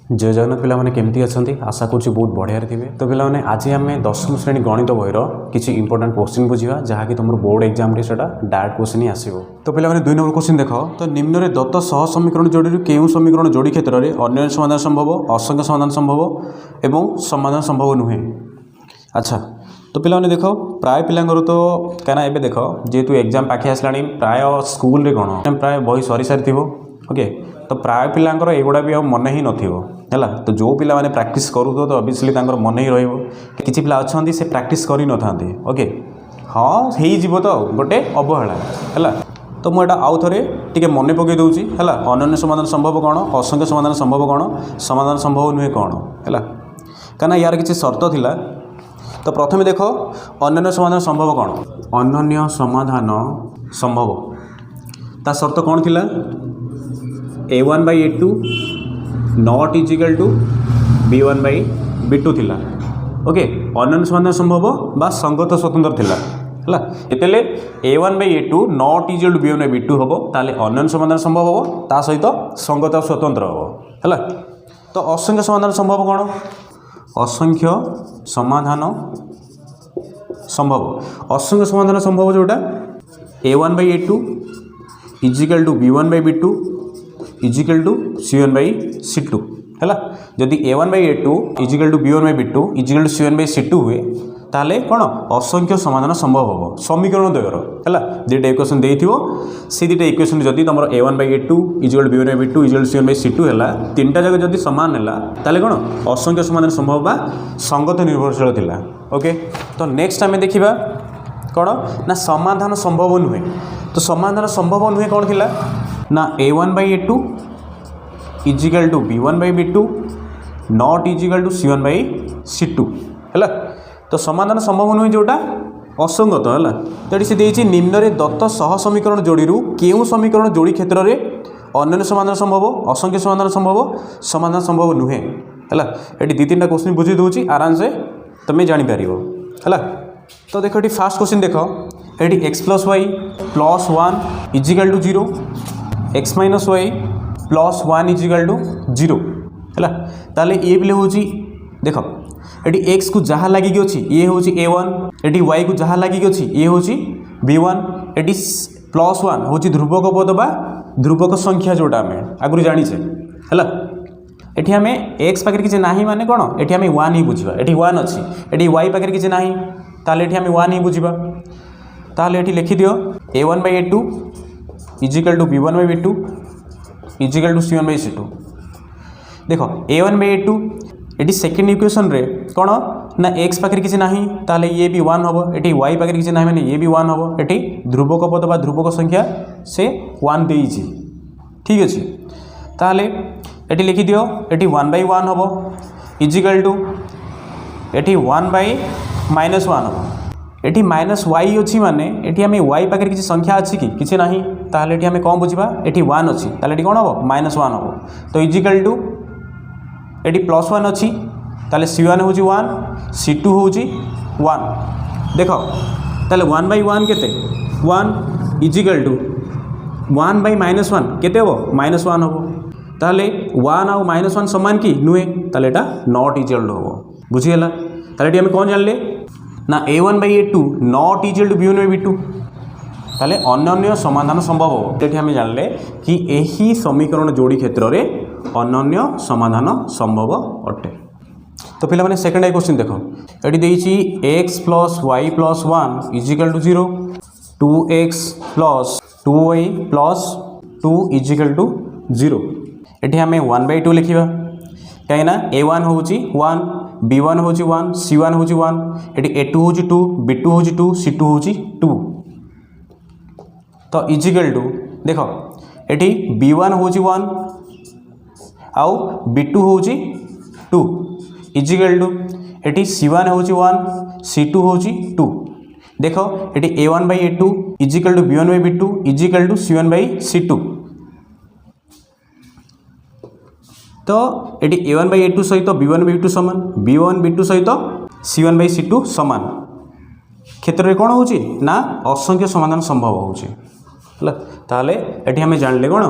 जय जगन्नाथ पिला माने केमती अछंती आशा करूँ बहुत बढ़िया थे। तो पिला माने आज आम 10वीं श्रेणी गणित बहीर किसी इंपोर्टाट क्वेश्चन बुझा जहाँकि तुम बोर्ड एग्जाम से डायरेक्ट क्वेश्चन ही आसो। तो पिला माने 2 नंबर क्वेश्चन देख। तो निम्न में दत्त सह समीकरण जोड़ी केउं समीकरण जोड़ी क्षेत्र में अन्य समाधान संभव, असंख्य समाधान संभव एवं समाधान संभव नुहे। अच्छा तो पिला माने देख प्राय पिलांगर तो क्या एबे देख जेहेतु एग्जाम पाखे आसला प्राय स्कूल रे कौन प्राय बही सरी सारी ओके। तो प्राय पिलांकर एगुड़ा भी मन ही नथिबो है। तो जो पिला माने प्रैक्टिस करूँ तो ऑब्वियसली मन ही रहिबो। किछि पिला अछंती से प्रैक्टिस करि न थांती ओके। हाँ हो जीवो तो गोटे अवहेला है। तो मुझे आउ थे टे मन पकई दूसरी है। अनन्य समाधान संभव कौन, असंख्य समाधान संभव कौन, समाधान संभव नुहे कौन है। कहीं यार किसी शर्त थिला। तो प्रथम देख अनन्य समाधान संभव कौन, अनन्य समाधान संभव ता शर्त कौन थिला a1/a2 not equal to b1/b2 थिला ओके। अनन्य समाधान संभव बा संगत स्वतंत्र थिला है। जेतेले a1/a2 not equal to b1/b2 हम ताले अनन्य समाधान संभव हम ता सहित संगत स्वतंत्र हम है। तो असंख्य समाधान संभव कौन, असंख्य समाधान संभव, असंख्य समाधान संभव जोटा a1/a2 equal to b1/b2 is equal to c1/c2 है। जदि a1/a2 equal to b1/b2 is equal to c1/c2 हुए ताले कौन असंख्य समाधान संभव हम समीकरण द्वयर है। दुटा इक्वेशन देइथिबो से दुटा इक्वेशन जदि तुम a1/a2 equal to b1/b2 is equal to c1/c2 है तीनटा जगह जदि समान है ताले कौन असंख्य समाधान संभव बा संगत निर्भरशील थिला ओके। तो नेक्स्ट आम देखा कौन ना समाधान संभव नुहे। तो समाधान संभव नुहे कौन थिला ना a1/a2 equal to b1/b2 not equal to c1/c2 है। तो समाधान संभव नुहे जोटा असंगत है। तो ये देती निम्न में दत्त सह समीकरण जोड़ी केउं समीकरण जोड़ी क्षेत्र में अनन्य समाधान संभव, असंख्य समाधान संभव, समाधान संभव नुहे है। ये 2-3टा क्वेश्चन बुझी दूसरी आराम से तुम्हें जापर है। तो देख ये फास्ट क्वेश्चन देख ये x + y + 1 equal to 0 x - y + 1 equal to 0 है। ताले ये भी हूँ देख ये x को जहाँ लगिक अच्छी ये हूँ a1, ये y को जहाँ लगिक अच्छी ये हूँ b1, ये +1 हूँ ध्रुवक पद बा ध्रुवक संख्या जोटा आम आगुरी जानीचे है। एठी आम x पाखे किसी ना माने कौन एठी आम 1 ही बुझा, ये 1 अच्छी ये y पाखे किसी ना ताले एठी आम 1 ही बुझा। ताले एठी लिखि दियो a1/a2 equal to b1/b2 is equal to c1/c2। देख a1/a2 ये सेकेंड इक्वेशन रे कौन ना x पाखे किसी ना ताले ये भी 1 हम, ये y पाखे किसी ना माने ये भी 1 हम, ये ध्रुवक पद बा ध्रुवक संख्या से 1 देइछि ठीक अच्छे। ताले ये लिखि दियो ये 1/1 हम इजिकल टू ये 1/-1 हम, ये -y अच्छी माने ये आम y पाखे किसी संख्या अच्छी कि किसी ना ताले ये आम कौन बुझा ये 1 अच्छी ताले कौन हम -1 हम। तो इजिकल टू ये +1 अच्छी ताले c1 हूँ 1 c2 हूँ 1 देख ताले 1/1 केते 1 इजिकल टू 1/-1 केते हम -1 हम। ताले 1 आउ -1 समान कि नुहे ताले एटा नॉट इजिकल टू हम बुझीगला। ताले आम कौन जानले ना a1/a2 not equal to b1/b2 ताले अनन्य समाधान संभव हो। ये आम जानले कि यही समीकरण जोड़ी क्षेत्र में अनन्य समाधान संभव अटे। तो पिला माने सेकंड क्वेश्चन देख ये देइछि x + y + 1 equal to 0 2x + 2y + 2 equal to 0। ये आम 1/2 लिखा कहीं a1 हूँ 1 b1 हूँ 1 c1 हूँ 1 ये a2 हूँ 2 b2 हूँ 2 c2 हूँ 2। तो इजिकल टू देख ये b1 हूँ 1 आउ b2 हूँ 2 इजिकल टू ये c1 हूँ 1 c2 हूँ 2। देख ये a1/a2 equal to b1/b2 is equal to c1/c2। तो ये a1/a2 सहित b1/b2 सामान b1/b2 सहित c1/c2 सामान क्षेत्र में कौन हो ना असंख्य समाधान संभव हो है ताहले एठी हमें जानले कौन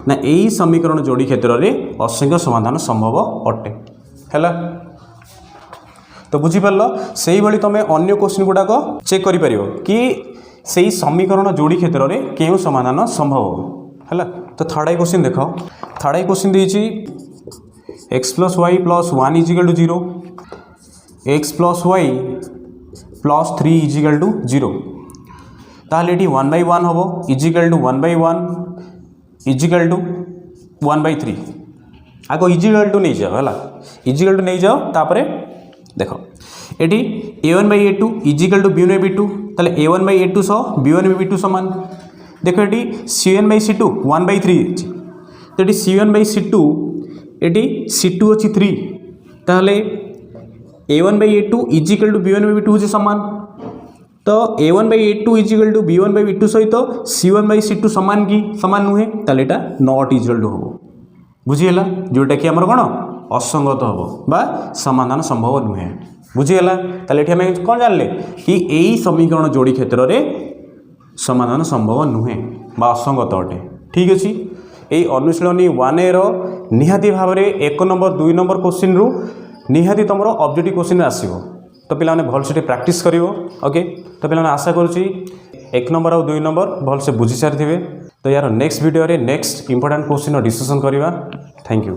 ना यही समीकरण जोड़ी क्षेत्र में असंख्य समाधान संभव अटे है। तो बुझीपार से भाई तुम अन्य क्वेश्चन गुड़ाक चेक कर कि सही समीकरण जोड़ी क्षेत्र में क्यों समाधान संभव है। तो थर्ड आई क्वेश्चन देख थर्ड आई क्वेश्चन देती X plus Y plus 1 equal to 0 X plus Y plus 3 equal to 0 ताहले ये 1/1 हम इजिकल टू 1/1 इजिकल टू 1/3 आग इजिकल टू नहीं जाओ है इजिकल टू नहीं जाओ तापर देख ये a1/a2 इजिकल टू b1/b2 ताहले a1/a2 सह b1/b2 समान देख ये c1/c2 1/3 तो ये c1/c2 ये c2 अच्छी 3 ताहले a1/a2 इजिकल टू b1/b2 होची समान तो a1/a2 इजिकल टू b1/b2 सहित c1/c2 समान कि समान नुहे ताहले एटा नॉट इजिकल टू हम बुझीगला जोटा कि आमर कौन असंगत हम बा समाधान संभव नुहे बुझीगला ताहले एठी हमें कौन जानले कि यही समीकरण जोड़ी क्षेत्र में समाधान संभव नुहे बा असंगत अटे। ठीक अच्छे यही अनुशीलनी 1A निहाती भाव में 1 नंबर 2 नंबर क्वेश्चन रु निहाती तुम ऑब्जेक्टिव क्वेश्चन आसो तो पिलाने भल से प्रैक्टिस कर ओके। तो पिलाने आशा करुँची 1 नंबर और 2 नंबर भल से बुझी सारी थे। तो यार नेक्स्ट वीडियो रे नेक्स्ट इंपोर्टेंट क्वेश्चन डिस्कशन करवा। Thank you.